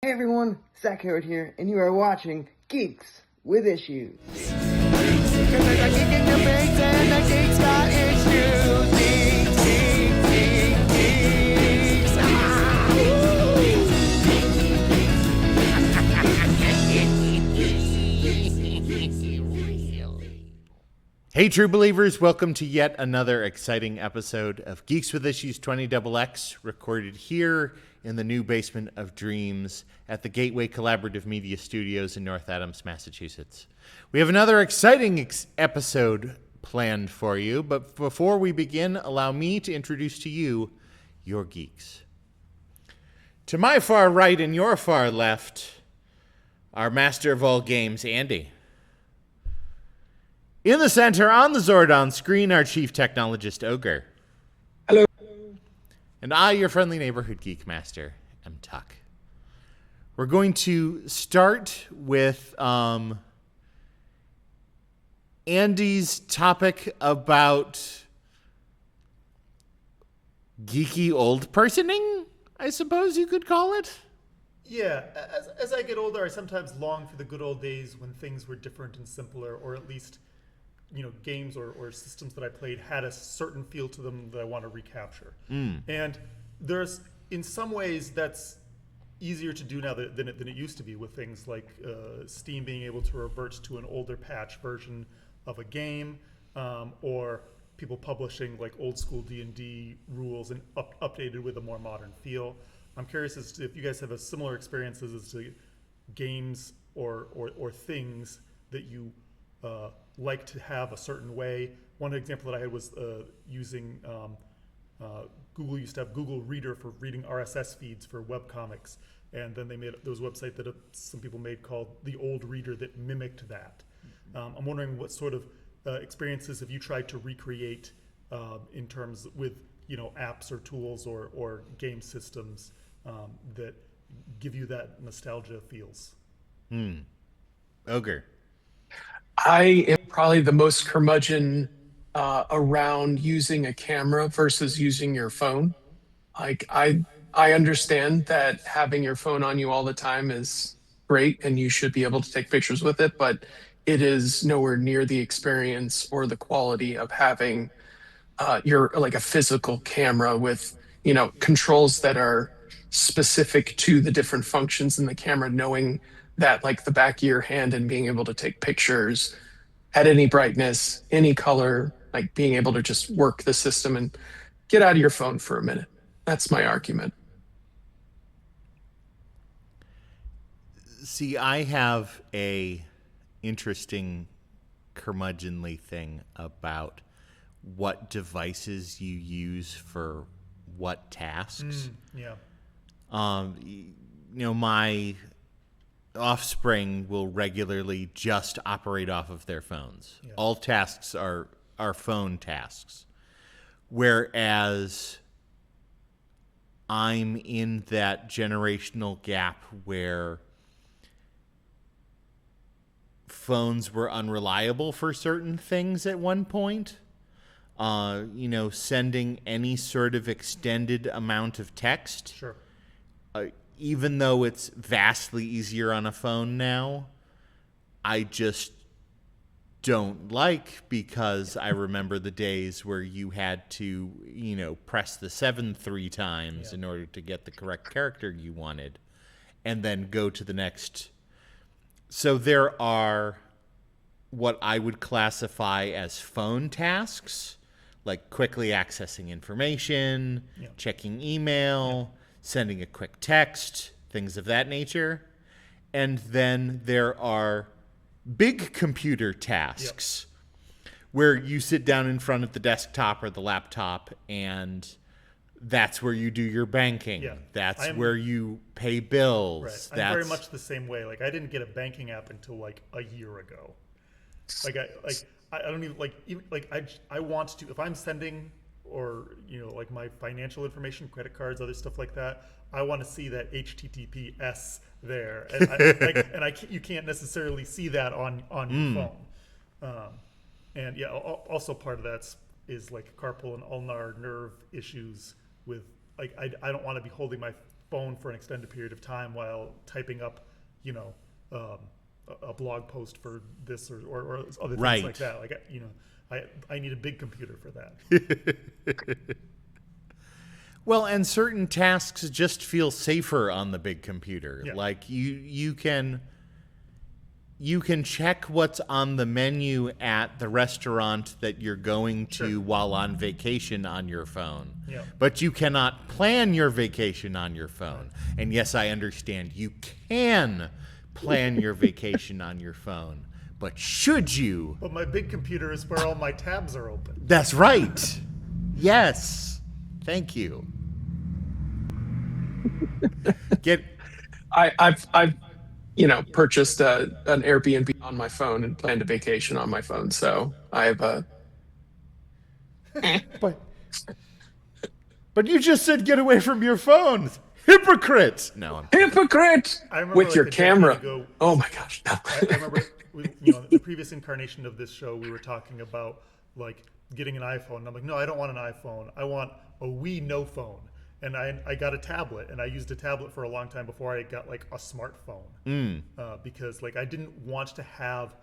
Hey everyone, Zach Howard here, and you are watching Geeks with Issues. Hey, true believers, welcome to yet another exciting episode of Geeks with Issues 20XX, recorded here in the new basement of dreams at the Gateway Collaborative Media Studios in North Adams, Massachusetts. We have another exciting episode planned for you, but before we begin, allow me to introduce to you your geeks. To my far right and your far left, our master of all games, Andy. In the center, on the Zordon screen, our chief technologist, Ogre. Hello. And I, your friendly neighborhood geek master, am Tuck. We're going to start with Andy's topic about geeky old personing, I suppose you could call it. Yeah, as I get older, I sometimes long for the good old days when things were different and simpler, or at least, games or systems that I played had a certain feel to them that I want to recapture. And there's, in some ways, that's easier to do now than it used to be, with things like Steam being able to revert to an older patch version of a game, or people publishing like old school D&D rules and updated with a more modern feel. I'm curious as to if you guys have a similar experiences as to games or things that you like to have a certain way. One example that I had was using Google used to have Google Reader for reading RSS feeds for webcomics, and then they made those website that some people made called the Old Reader that mimicked that. I'm wondering what sort of experiences have you tried to recreate in terms with apps or tools or game systems that give you that nostalgia feels. Ogre. I am probably the most curmudgeon around using a camera versus using your phone. Like I understand that having your phone on you all the time is great and you should be able to take pictures with it, but it is nowhere near the experience or the quality of having your like a physical camera with controls that are specific to the different functions in the camera, knowing that like the back of your hand and being able to take pictures at any brightness, any color, like being able to just work the system and get out of your phone for a minute. That's my argument. See, I have a interesting curmudgeonly thing about what devices you use for what tasks. My offspring will regularly just operate off of their phones. Yeah. All tasks are phone tasks. Whereas I'm in that generational gap where phones were unreliable for certain things at one point. Sending any sort of extended amount of text. Sure. Even though it's vastly easier on a phone now, I just don't like, because I remember the days where you had to, press the 7 3 times in order to get the correct character you wanted, and then go to the next. So there are what I would classify as phone tasks, like quickly accessing information, checking email, sending a quick text, things of that nature. And then there are big computer tasks where you sit down in front of the desktop or the laptop, and that's where you do your banking. Yeah. That's where you pay bills. Right. I'm very much the same way. Like, I didn't get a banking app until like a year ago. I don't even I want to, if I'm sending or like my financial information, credit cards, other stuff like that, I want to see that HTTPS there, and you can't necessarily see that on your phone. And also part of that is like carpal and ulnar nerve issues with like I don't want to be holding my phone for an extended period of time while typing up, a blog post for this or other things like that. Like, I need a big computer for that. Well, and certain tasks just feel safer on the big computer. Yeah. Like you can check what's on the menu at the restaurant that you're going to Sure. while on vacation on your phone. Yeah. But you cannot plan your vacation on your phone. And yes, I understand you can plan your vacation on your phone. But should you? But my big computer is where all my tabs are open. That's right. Yes. Thank you. I've purchased an Airbnb on my phone and planned a vacation on my phone. So I have a. But you just said get away from your phone. Hypocrite. No, I'm Hypocrite! I remember With like your a decade camera. ago- Oh my gosh. No. I remember, the previous incarnation of this show, we were talking about like getting an iPhone. And I'm like, no, I don't want an iPhone. I want a Wii No Phone. And I got a tablet, and I used a tablet for a long time before I got like a smartphone. Because like I didn't want to have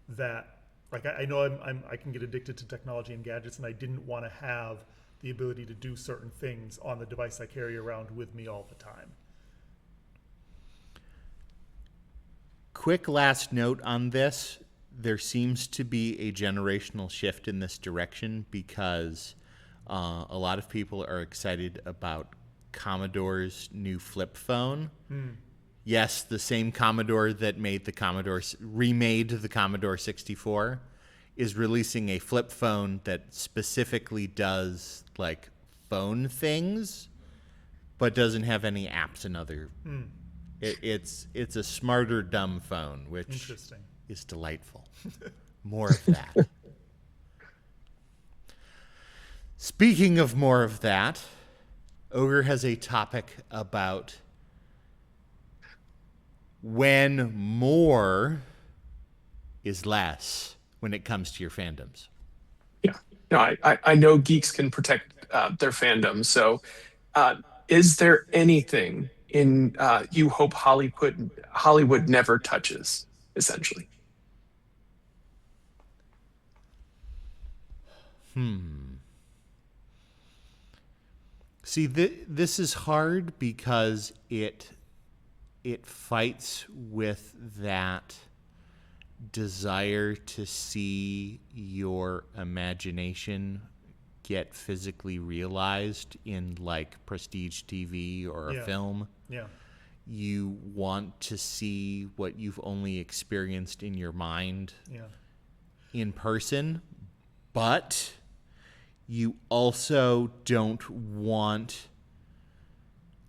that. Like I know I can get addicted to technology and gadgets, and I didn't want to have the ability to do certain things on the device I carry around with me all the time. Quick last note on this. There seems to be a generational shift in this direction because a lot of people are excited about Commodore's new flip phone. Yes, the same Commodore that remade the Commodore 64 is releasing a flip phone that specifically does like phone things, but doesn't have any apps and other. It's a smarter dumb phone, which Interesting. is delightful. More of that. Speaking of more of that, Ogre has a topic about when more is less when it comes to your fandoms. Yeah. No, I know geeks can protect their fandom. So is there anything in you hope Hollywood never touches, essentially? See, this is hard because it fights with that desire to see your imagination get physically realized in like prestige TV or a Yeah. film. Yeah. You want to see what you've only experienced in your mind Yeah. in person, but you also don't want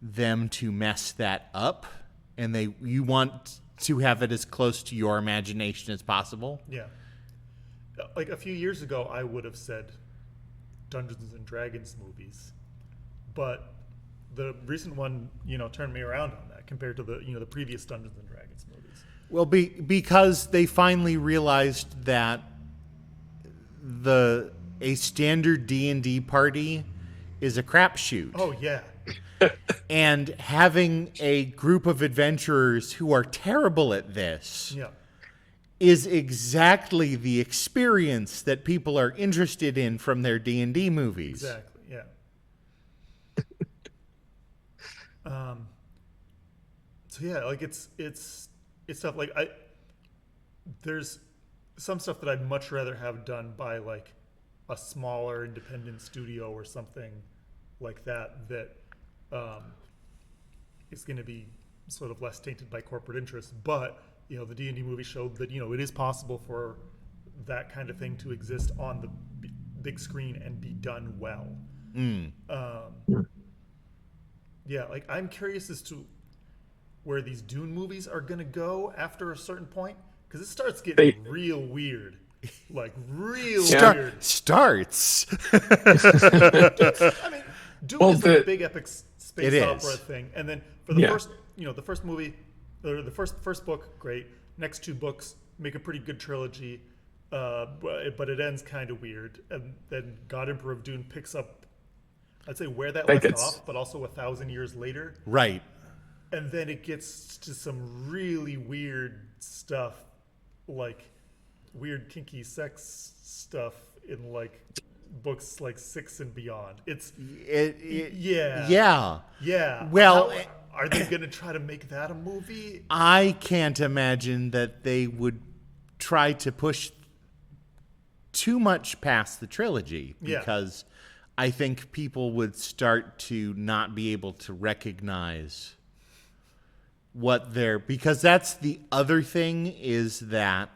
them to mess that up, and you want to have it as close to your imagination as possible. Yeah. Like a few years ago, I would have said Dungeons and Dragons movies, but the recent one, turned me around on that compared to the previous Dungeons and Dragons movies. Well, because they finally realized that a standard D&D party is a crapshoot. Oh yeah. And having a group of adventurers who are terrible at this Yeah. is exactly the experience that people are interested in from their D&D movies. Exactly. Yeah. So yeah, like it's stuff like there's some stuff that I'd much rather have done by like a smaller independent studio or something like that is going to be sort of less tainted by corporate interests. But the D&D movie showed that it is possible for that kind of thing to exist on the big screen and be done well. Yeah, like I'm curious as to where these Dune movies are going to go after a certain point, because it starts getting real weird. Like real weird. Starts. I mean, Dune is like a big epic space opera thing, and then for the first, the first movie, or the first book, great. Next two books make a pretty good trilogy, but it ends kind of weird, and then God Emperor of Dune picks up I'd say where that That left gets- off, but also 1,000 years later. Right. And then it gets to some really weird stuff, like weird kinky sex stuff in like books like 6 and beyond. Yeah. Yeah. Well, Are they going to try to make that a movie? I can't imagine that they would try to push too much past the trilogy, Yeah. because I think people would start to not be able to recognize what they're, because that's the other thing, is that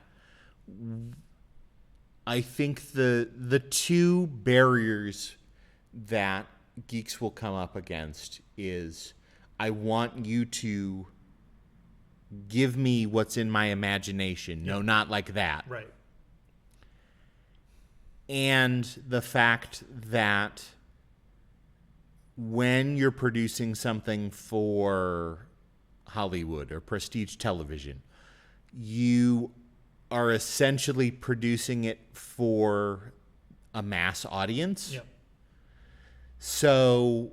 I think the two barriers that geeks will come up against is, I want you to give me what's in my imagination. No, not like that. Right. And the fact that when you're producing something for Hollywood or prestige television, you are essentially producing it for a mass audience. Yeah. So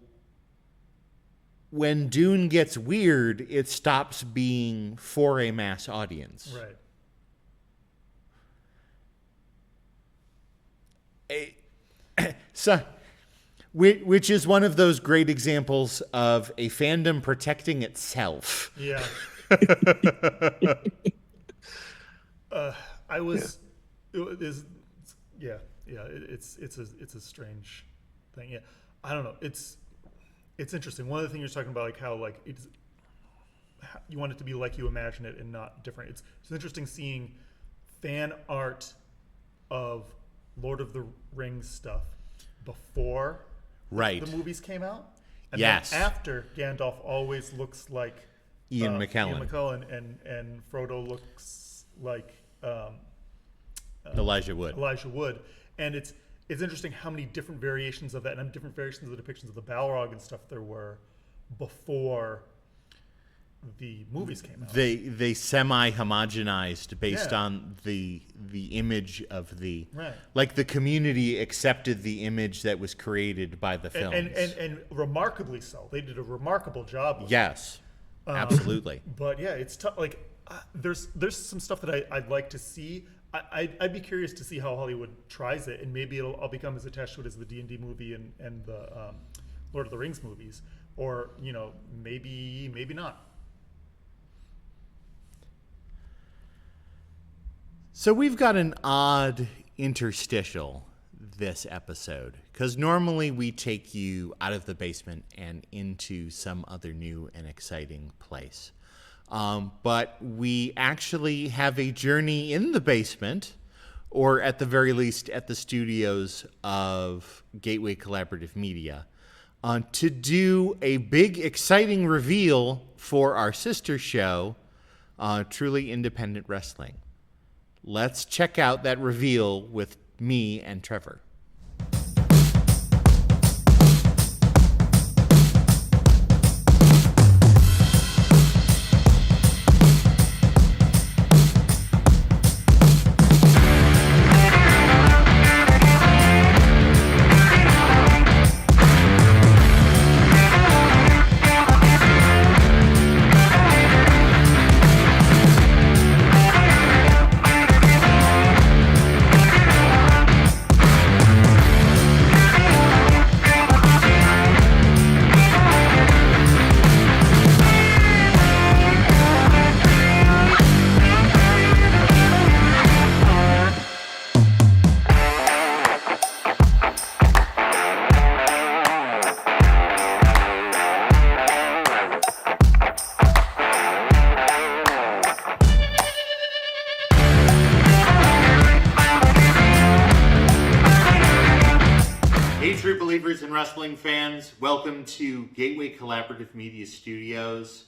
when Dune gets weird, it stops being for a mass audience. Right. So, which is one of those great examples of a fandom protecting itself. Yeah. I was. It is. Yeah. Yeah. It's a strange thing. Yeah. I don't know. It's interesting. One of the things you're talking about, like how like it's, you want it to be like you imagine it and not different. It's interesting seeing fan art of Lord of the Rings stuff before Right. the movies came out. And Yes. then after, Gandalf always looks like Ian McKellen. Ian McKellen, and Frodo looks like Elijah Wood. Elijah Wood. And it's interesting how many different variations of that and different variations of the depictions of the Balrog and stuff there were before the movies came out. They semi-homogenized based Yeah. on the image of the, Right. like the community accepted the image that was created by the films. And remarkably so. They did a remarkable job with it. Yes, absolutely. But yeah, it's tough. Like, there's some stuff that I'd like to see. I'd be curious to see how Hollywood tries it, and maybe I'll become as attached to it as the D&D movie and the Lord of the Rings movies, or maybe not. So we've got an odd interstitial this episode, because normally we take you out of the basement and into some other new and exciting place. But we actually have a journey in the basement, or at the very least at the studios of Gateway Collaborative Media, to do a big, exciting reveal for our sister show, Truly Independent Wrestling. Let's check out that reveal with me and Trevor. Hey, true believers and wrestling fans, welcome to Gateway Collaborative Media Studios.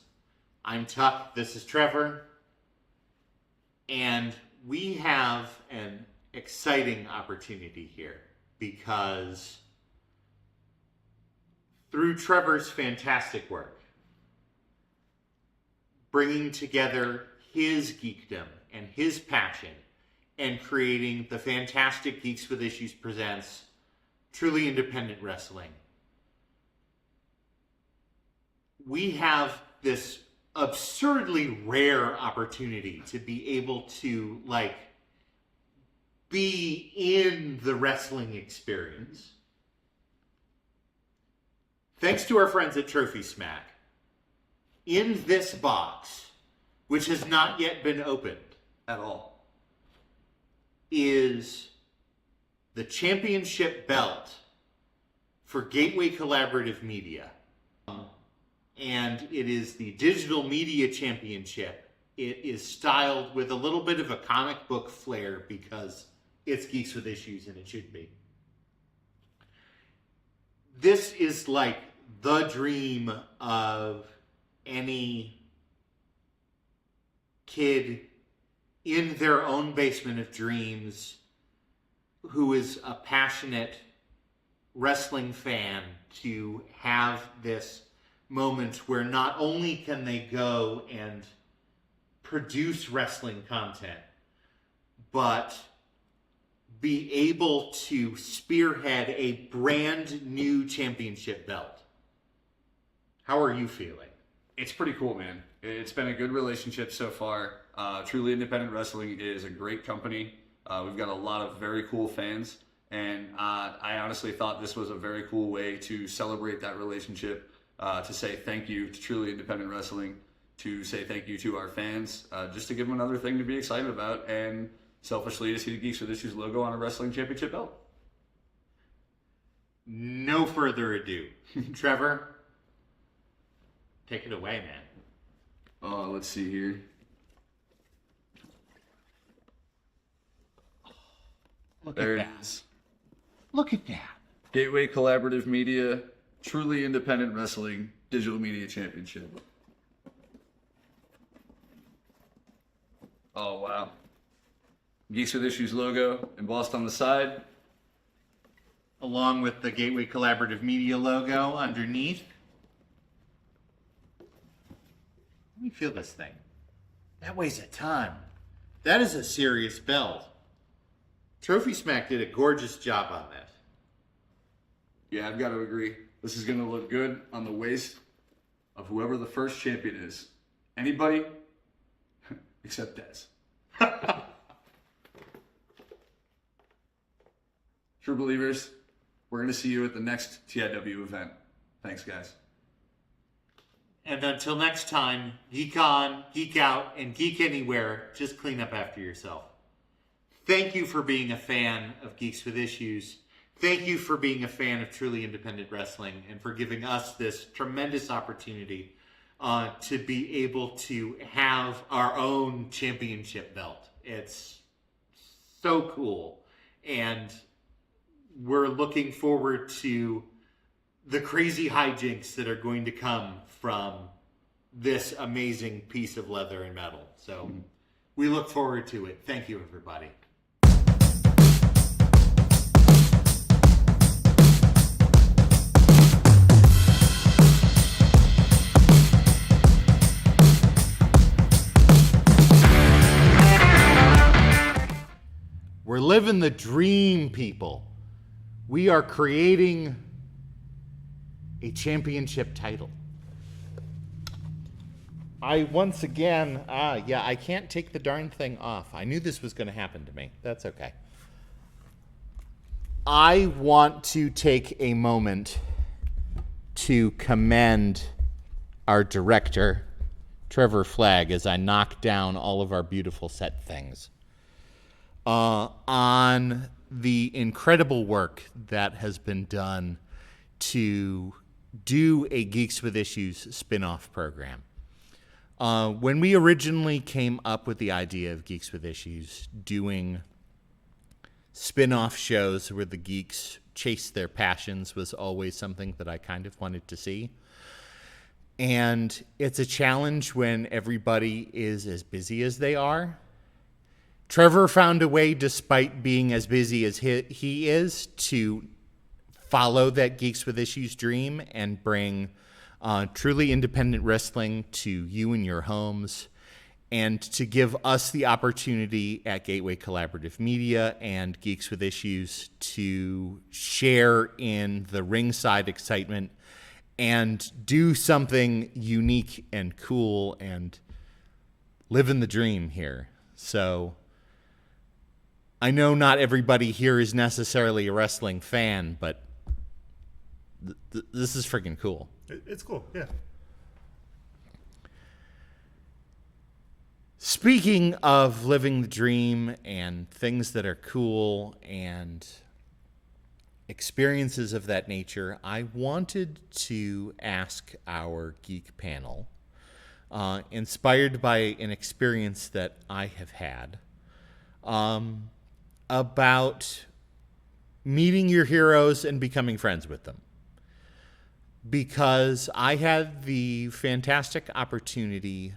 I'm Tuck, this is Trevor, and we have an exciting opportunity here because through Trevor's fantastic work, bringing together his geekdom and his passion and creating the fantastic Geeks With Issues presents Truly Independent Wrestling, we have this absurdly rare opportunity to be able to, like, be in the wrestling experience. Thanks to our friends at Trophy Smack, in this box, which has not yet been opened at all, is the championship belt for Gateway Collaborative Media. And it is the Digital Media Championship. It is styled with a little bit of a comic book flair because it's Geeks with Issues, and it should be. This is like the dream of any kid in their own basement of dreams who is a passionate wrestling fan, to have this moment where not only can they go and produce wrestling content, but be able to spearhead a brand new championship belt. How are you feeling? It's pretty cool, man. It's been a good relationship so far. Truly Independent Wrestling is a great company. We've got a lot of very cool fans, and I honestly thought this was a very cool way to celebrate that relationship, to say thank you to Truly Independent Wrestling, to say thank you to our fans, just to give them another thing to be excited about, and selfishly to see the Geeks with Issues logo on a wrestling championship belt. No further ado. Trevor, take it away, man. Let's see here. Look There at it that. is. Look at that. Gateway Collaborative Media, Truly Independent Wrestling, Digital Media Championship. Oh, wow. Geeks with Issues logo embossed on the side. Along with the Gateway Collaborative Media logo underneath. Let me feel this thing. That weighs a ton. That is a serious belt. Trophy Smack did a gorgeous job on this. Yeah, I've got to agree. This is going to look good on the waist of whoever the first champion is. Anybody except Dez. True believers, we're going to see you at the next TIW event. Thanks, guys. And until next time, geek on, geek out, and geek anywhere. Just clean up after yourself. Thank you for being a fan of Geeks with Issues. Thank you for being a fan of Truly Independent Wrestling, and for giving us this tremendous opportunity to be able to have our own championship belt. It's so cool. And we're looking forward to the crazy hijinks that are going to come from this amazing piece of leather and metal. So we look forward to it. Thank you, everybody. We're living the dream, people. We are creating a championship title. I once again, I can't take the darn thing off. I knew this was going to happen to me. That's okay. I want to take a moment to commend our director, Trevor Flagg, as I knock down all of our beautiful set things, on the incredible work that has been done to do a Geeks with Issues spin-off program. When we originally came up with the idea of Geeks with Issues, doing spin-off shows where the geeks chase their passions was always something that I kind of wanted to see. And it's a challenge when everybody is as busy as they are. Trevor found a way, despite being as busy as he is, to follow that Geeks with Issues dream and bring truly independent wrestling to you in your homes, and to give us the opportunity at Gateway Collaborative Media and Geeks with Issues to share in the ringside excitement and do something unique and cool and living the dream here. So I know not everybody here is necessarily a wrestling fan, but this is freaking cool. It's cool, yeah. Speaking of living the dream and things that are cool and experiences of that nature, I wanted to ask our geek panel, inspired by an experience that I have had, about meeting your heroes and becoming friends with them. Because I had the fantastic opportunity.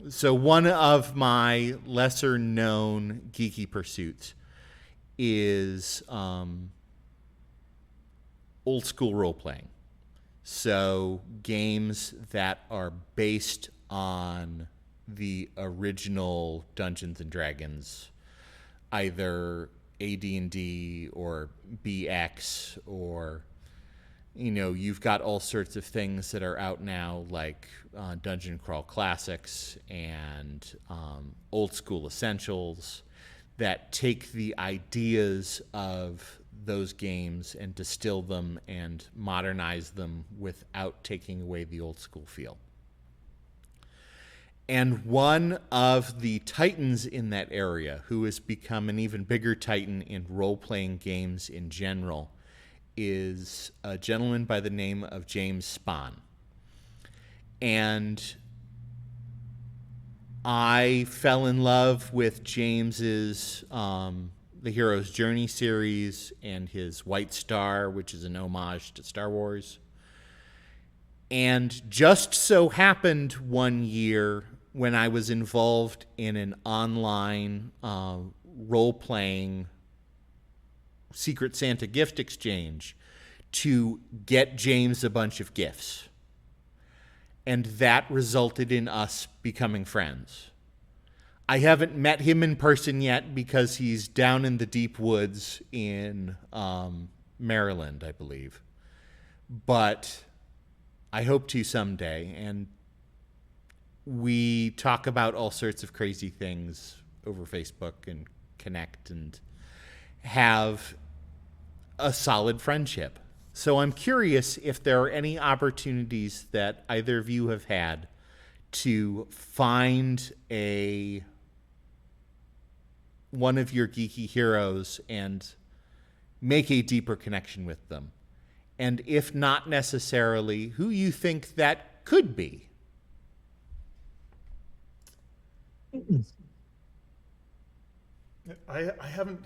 So one of my lesser known geeky pursuits is old school role playing. So games that are based on the original Dungeons and Dragons, either AD&D or BX, or you've got all sorts of things that are out now, like Dungeon Crawl Classics and Old School Essentials, that take the ideas of those games and distill them and modernize them without taking away the old school feel. And one of the titans in that area, who has become an even bigger titan in role-playing games in general, is a gentleman by the name of James Spahn. And I fell in love with James's The Hero's Journey series and his White Star, which is an homage to Star Wars. And just so happened one year when I was involved in an online role-playing Secret Santa gift exchange to get James a bunch of gifts. And that resulted in us becoming friends. I haven't met him in person yet because he's down in the deep woods in Maryland, I believe. But I hope to someday. And we talk about all sorts of crazy things over Facebook and connect and have a solid friendship. So I'm curious if there are any opportunities that either of you have had to find one of your geeky heroes and make a deeper connection with them. And if not necessarily, who you think that could be. I haven't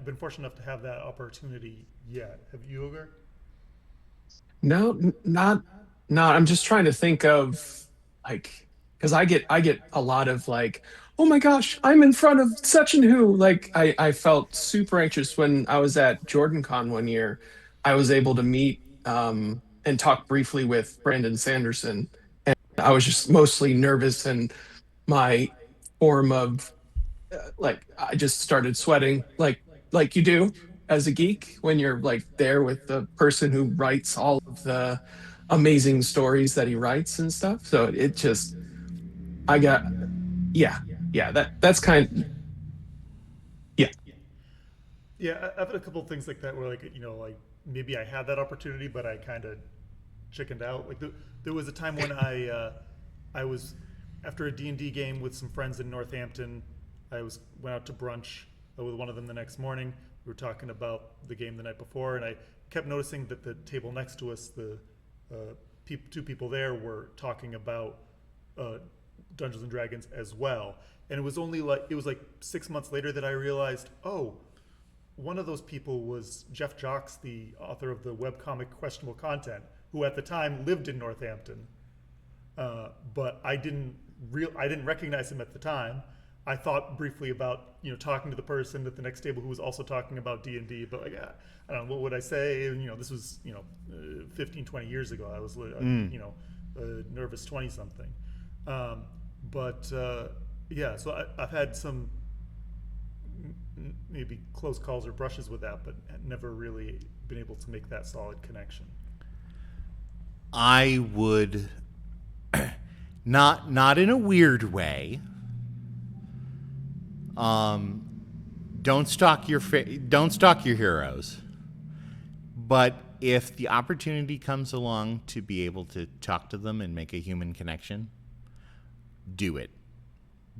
been fortunate enough to have that opportunity yet. Have you, Ogre? No, not. I'm just trying to think of, like, because I get a lot of, like, oh my gosh, I'm in front of such and who. Like, I felt super anxious when I was at JordanCon one year. I was able to meet and talk briefly with Brandon Sanderson, and I was just mostly nervous, and my form of I just started sweating, like you do as a geek when you're like there with the person who writes all of the amazing stories that he writes and stuff. So it just, I got, yeah, that's kind. Yeah. Yeah, I've had a couple of things like that where, like, like maybe I had that opportunity, but I kind of chickened out. Like there was a time when I was after a D&D game with some friends in Northampton. Went out to brunch with one of them the next morning. We were talking about the game the night before, and I kept noticing that the table next to us, the two people there, were talking about Dungeons and Dragons as well. And it was like 6 months later that I realized, oh, one of those people was Jeff Jocks, the author of the webcomic Questionable Content, who at the time lived in Northampton. But I didn't recognize him at the time. I thought briefly about talking to the person at the next table who was also talking about D&D, but like, I don't know, what would I say? And, this was 15, 20 years ago. I was a nervous 20 something. Yeah, so I've had some maybe close calls or brushes with that, but never really been able to make that solid connection? I would not in a weird way. Don't stalk your heroes. But if the opportunity comes along to be able to talk to them and make a human connection, do it.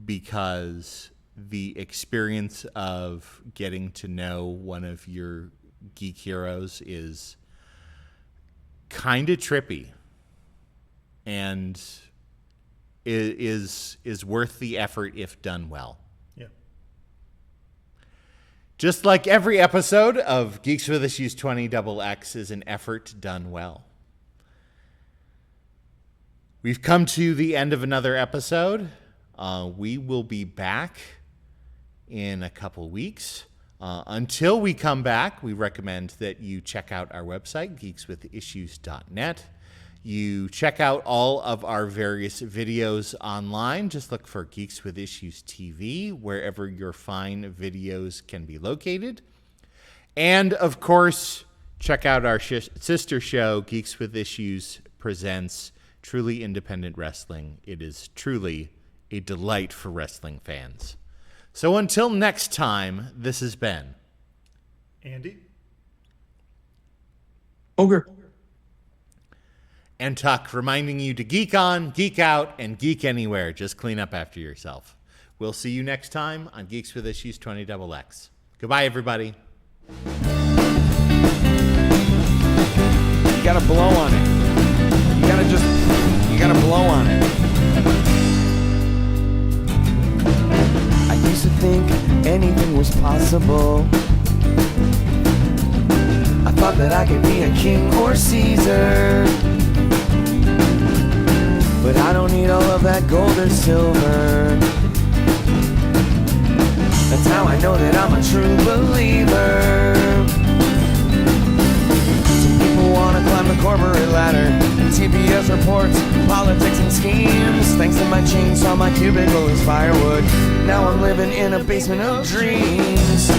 Because the experience of getting to know one of your geek heroes is kind of trippy and is worth the effort if done well. Yeah. Just like every episode of Geeks with Issues 20XX is an effort done well. We've come to the end of another episode. We will be back in a couple weeks. Until we come back, we recommend that you check out our website, geekswithissues.net. You check out all of our various videos online. Just look for Geeks with Issues TV, wherever your fine videos can be located. And, of course, check out our sister show, Geeks with Issues presents Truly Independent Wrestling. It is truly a delight for wrestling fans. So until next time, this has been Andy? Ogre. and Tuck, reminding you to geek on, geek out, and geek anywhere. Just clean up after yourself. We'll see you next time on Geeks with Issues 20XX. Goodbye, everybody. You gotta blow on it. You gotta blow on it. I used to think anything was possible. I thought that I could be a king or Caesar. But I don't need all of that gold or silver. That's how I know that I'm a true believer. Some people wanna climb the corporate ladder, TPS reports, politics and schemes. Thanks to my chainsaw, my cubicle is firewood. Now I'm living in a basement of dreams.